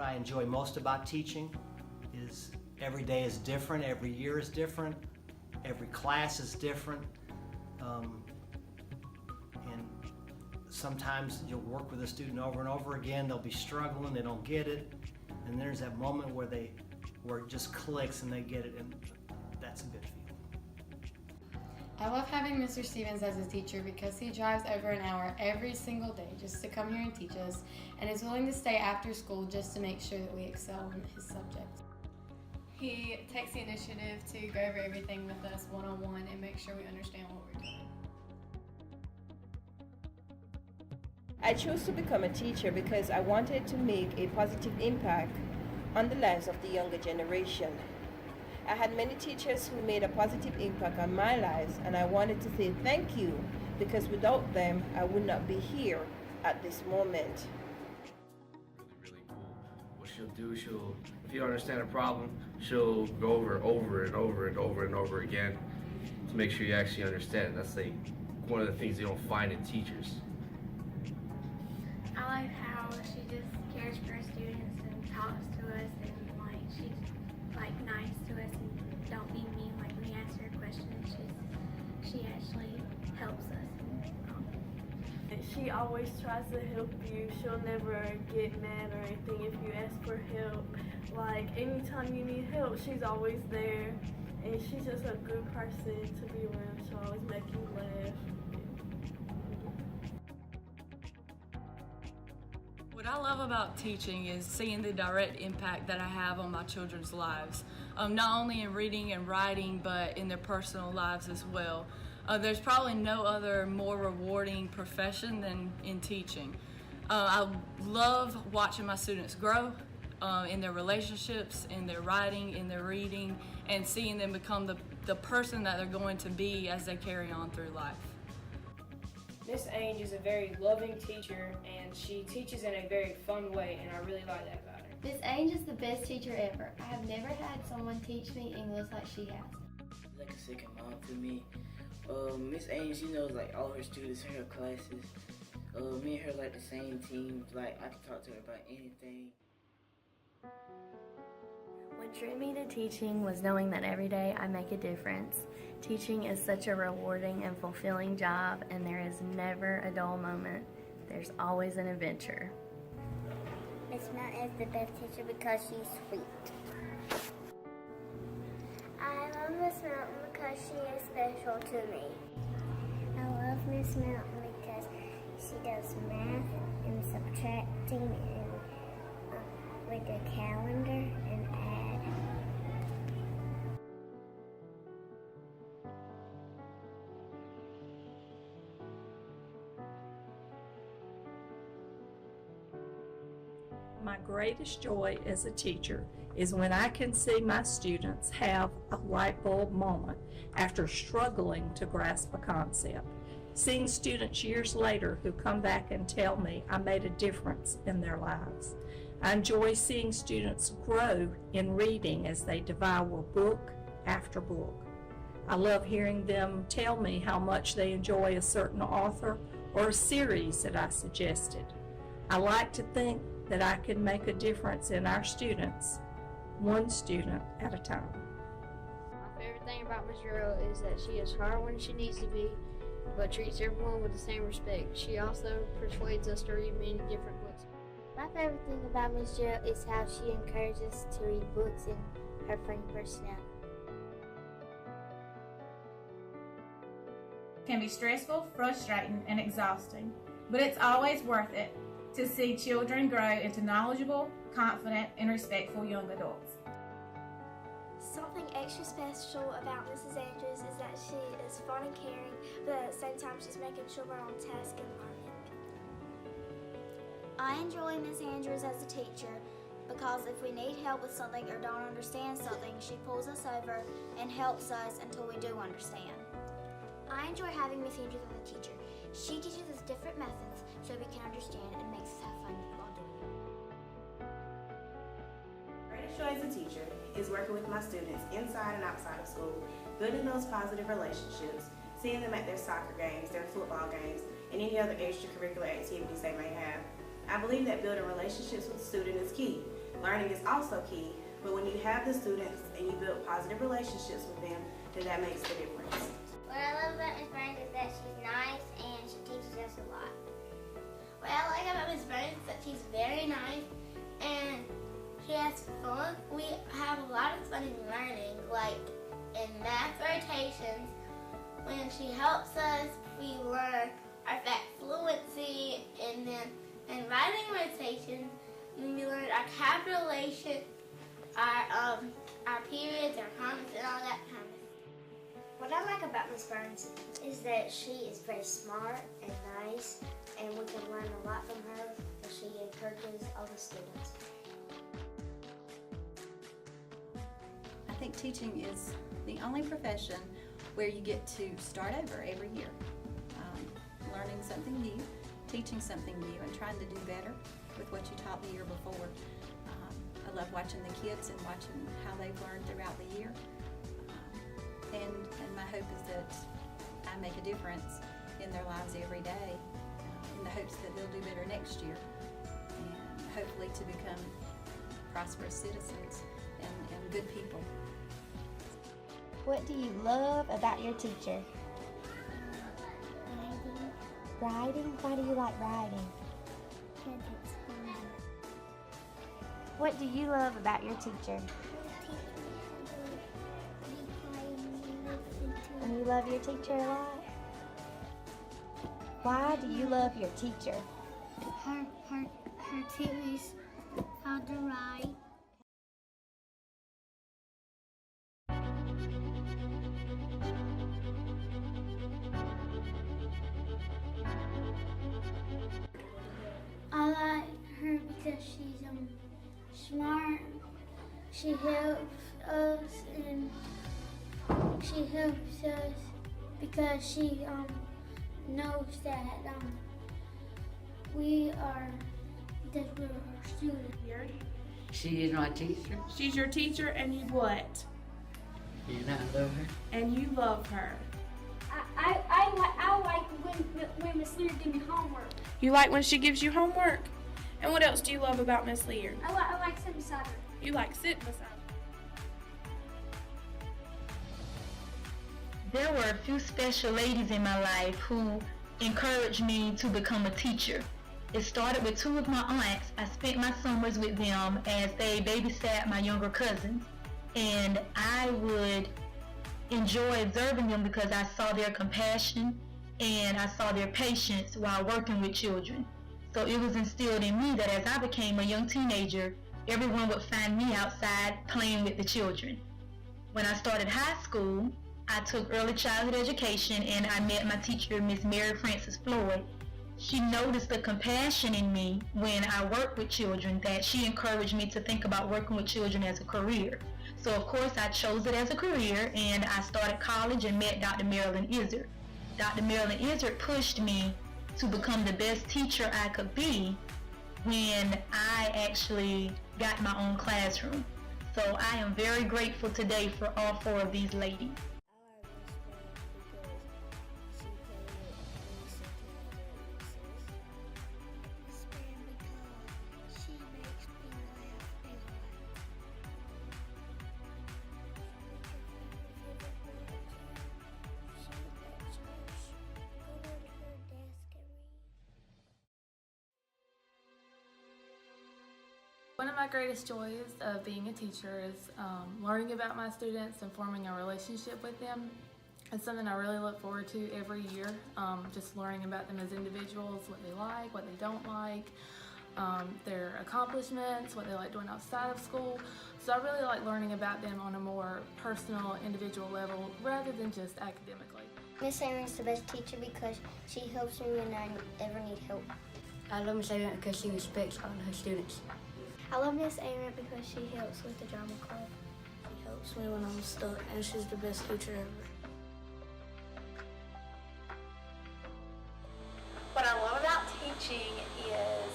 I enjoy most about teaching is every day is different, every year is different, every class is different. And sometimes you'll work with a student over and over again, they'll be struggling, they don't get it, and there's that moment where it just clicks and they get it, and that's a good feeling. I love having Mr. Stevens as a teacher because he drives over an hour every single day just to come here and teach us, and is willing to stay after school just to make sure that we excel in his subjects. He takes the initiative to go over everything with us one-on-one and make sure we understand what we're doing. I chose to become a teacher because I wanted to make a positive impact on the lives of the younger generation. I had many teachers who made a positive impact on my lives, and I wanted to say thank you because without them, I would not be here at this moment. Really cool. What she'll do, if you don't understand a problem, she'll go over and over and over again to make sure you actually understand. That's like one of the things you don't find in teachers. I like how she just cares for her students and talks to us, and like she's like nice to us and don't be mean. Like when we ask her questions, she actually helps us. She always tries to help you. She'll never get mad or anything if you ask for help. Like anytime you need help, she's always there, and she's just a good person to be around. She'll always make you laugh. What I love about teaching is seeing the direct impact that I have on my children's lives, not only in reading and writing, but in their personal lives as well. There's probably no other more rewarding profession than in teaching. I love watching my students grow in their relationships, in their writing, in their reading, and seeing them become the person that they're going to be as they carry on through life. Miss Ainge is a very loving teacher, and she teaches in a very fun way, and I really like that about her. Miss Ainge is the best teacher ever. I have never had someone teach me English like she has. She's like a second mom to me. Miss Ainge, she knows like all her students in her classes. Me and her like the same team. Like I can talk to her about anything. What drew me to teaching was knowing that every day I make a difference. Teaching is such a rewarding and fulfilling job, and there is never a dull moment. There's always an adventure. Miss Mountain is the best teacher because she's sweet. I love Miss Mountain because she is special to me. I love Miss Mountain because she does math and subtracting and with the calendar and add. My greatest joy as a teacher is when I can see my students have a light bulb moment after struggling to grasp a concept. Seeing students years later who come back and tell me I made a difference in their lives. I enjoy seeing students grow in reading as they devour book after book. I love hearing them tell me how much they enjoy a certain author or a series that I suggested. I like to think that I can make a difference in our students, one student at a time. My favorite thing about Ms. Earl is that she is hard when she needs to be, but treats everyone with the same respect. She also persuades us to read many different books. My favorite thing about Ms. Gerald is how she encourages us to read books and her funny personality. It can be stressful, frustrating, and exhausting, but it's always worth it to see children grow into knowledgeable, confident, and respectful young adults. Something extra special about Mrs. Andrews is that she is fun and caring, but at the same time she's making children on task and learning. I enjoy Miss Andrews as a teacher because if we need help with something or don't understand something, she pulls us over and helps us until we do understand. I enjoy having Miss Andrews as a teacher. She teaches us different methods so we can understand and makes us have fun while doing it. My greatest joy as a teacher is working with my students inside and outside of school, building those positive relationships, seeing them at their soccer games, their football games, and any other extracurricular activities they may have. I believe that building relationships with students is key. Learning is also key, but when you have the students and you build positive relationships with them, then that makes the difference. What I love about Miss Burns is that she's nice and she teaches us a lot. What I like about Miss Burns is that she's very nice and she has fun. We have a lot of fun in learning, like in math rotations. When she helps us, we learn our fact fluency, and then in writing rotations, we learn our capitalization, our periods, our commas, and all that kind of stuff. What I like about Miss Burns is that she is very smart and nice, and we can learn a lot from her, and she encourages all the students. I think teaching is the only profession where you get to start over every year, learning something new, teaching something new, and trying to do better with what you taught the year before. I love watching the kids and watching how they've learned throughout the year. And my hope is that I make a difference in their lives every day in the hopes that they'll do better next year and hopefully to become prosperous citizens and good people. What do you love about your teacher? Writing? Why do you like writing? Because it's fun. What do you love about your teacher? And you love your teacher a lot? Why do you love your teacher? Her teach me how to write. I like her because she's smart. She helps us, and she helps us because she knows that we're her students. She is my teacher. She's your teacher, and you what? And I love her. And you love her. I like when Miss Lear gives me homework. You like when she gives you homework? And what else do you love about Miss Lear? I like sitting beside her. You like sitting beside her. There were a few special ladies in my life who encouraged me to become a teacher. It started with two of my aunts. I spent my summers with them as they babysat my younger cousins, and I would enjoy observing them because I saw their compassion and I saw their patience while working with children. So it was instilled in me that as I became a young teenager, everyone would find me outside playing with the children. When I started high school, I took early childhood education and I met my teacher, Miss Mary Frances Floyd. She noticed the compassion in me when I worked with children, that she encouraged me to think about working with children as a career. So of course I chose it as a career, and I started college and met Dr. Marilyn Izzard. Dr. Marilyn Izzard pushed me to become the best teacher I could be when I actually got my own classroom. So I am very grateful today for all four of these ladies. One of my greatest joys of being a teacher is learning about my students and forming a relationship with them. It's something I really look forward to every year, just learning about them as individuals, what they like, what they don't like, their accomplishments, what they like doing outside of school. So I really like learning about them on a more personal, individual level rather than just academically. Miss Aaron's the best teacher because she helps me when I ever need help. I love Miss Aaron because she respects all her students. I love Miss Aaron because she helps with the drama club. She helps me when I'm stuck, and she's the best teacher ever. What I love about teaching is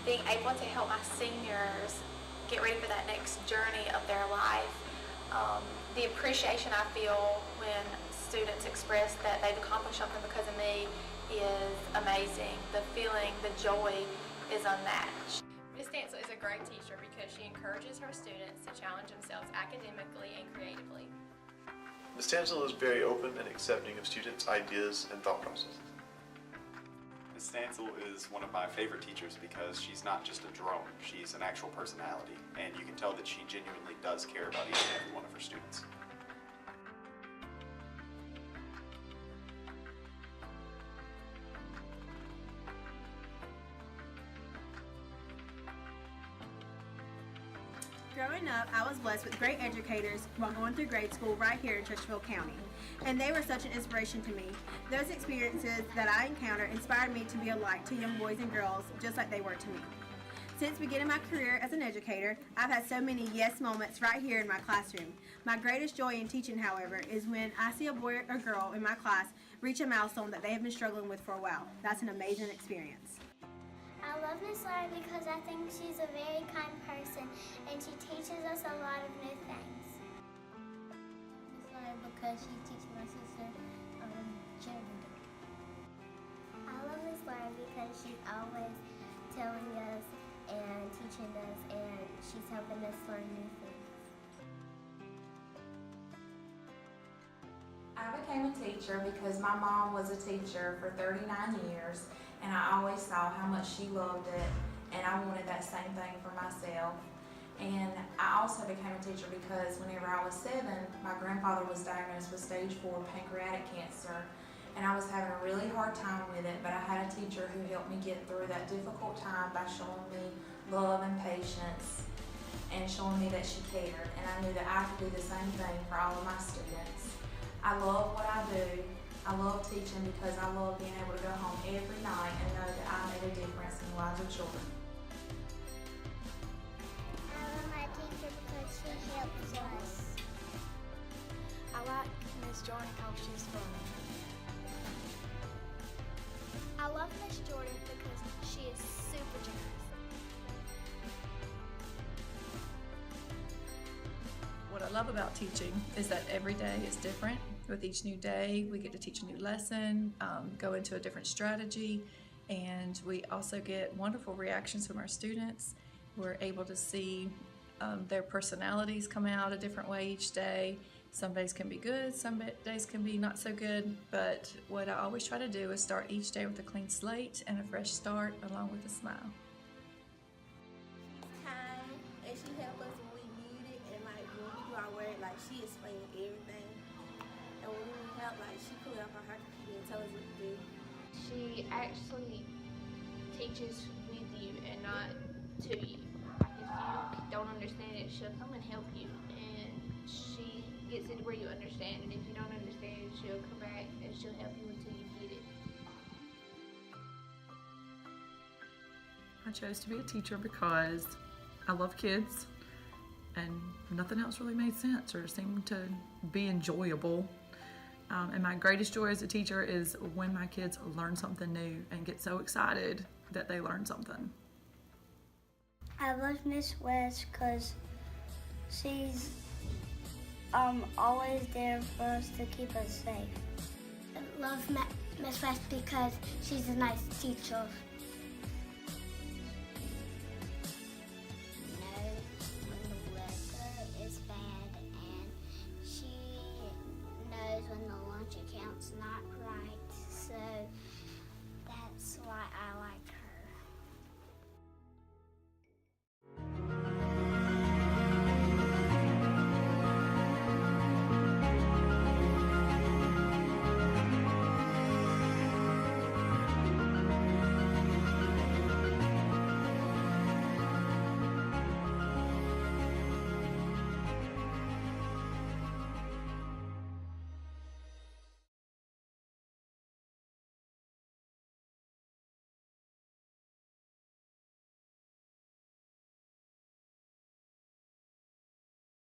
being able to help my seniors get ready for that next journey of their life. The appreciation I feel when students express that they've accomplished something because of me is amazing. The feeling, the joy is unmatched. Miss Stansel is a great teacher because she encourages her students to challenge themselves academically and creatively. Ms. Stansel is very open and accepting of students' ideas and thought processes. Ms. Stansel is one of my favorite teachers because she's not just a drone, she's an actual personality, and you can tell that she genuinely does care about each and every one of her students. Growing up, I was blessed with great educators while going through grade school right here in Chesterfield County, and they were such an inspiration to me. Those experiences that I encountered inspired me to be a light to young boys and girls just like they were to me. Since beginning my career as an educator, I've had so many yes moments right here in my classroom. My greatest joy in teaching, however, is when I see a boy or girl in my class reach a milestone that they have been struggling with for a while. That's an amazing experience. I love Miss Laura because I think she's a very kind person and she teaches us a lot of new things. Miss Laura because she teaches my sister cheerleading. I love Miss Laura because she's always telling us and teaching us, and she's helping us learn new things. I became a teacher because my mom was a teacher for 39 years. And I always saw how much she loved it, and I wanted that same thing for myself. And I also became a teacher because whenever I was 7, my grandfather was diagnosed with stage 4 pancreatic cancer, and I was having a really hard time with it, but I had a teacher who helped me get through that difficult time by showing me love and patience and showing me that she cared, and I knew that I could do the same thing for all of my students. I love what I do. I love teaching because I love being able to go home every night and know that I made a difference in the lives of children. I love my teacher because she helps us. I like Miss Jordan because she's funny. I love Miss Jordan because she is super generous. What I love about teaching is that every day is different. With each new day, we get to teach a new lesson, go into a different strategy, and we also get wonderful reactions from our students. We're able to see their personalities come out a different way each day. Some days can be good, some days can be not so good, but what I always try to do is start each day with a clean slate and a fresh start along with a smile. Kind, and she helps us when we need it, and like when we do our work, like she explains everything. And when we need help, like she pull it up on her computer and tell us what to do. She actually teaches with you and not to you. Like if you don't understand it, she'll come and help you, and she gets it where you understand. And if you don't understand it, she'll come back and she'll help you until you get it. I chose to be a teacher because I love kids, and nothing else really made sense or seemed to be enjoyable. And my greatest joy as a teacher is when my kids learn something new and get so excited that they learn something. I love Miss West because she's always there for us to keep us safe. I love Miss West because she's a nice teacher.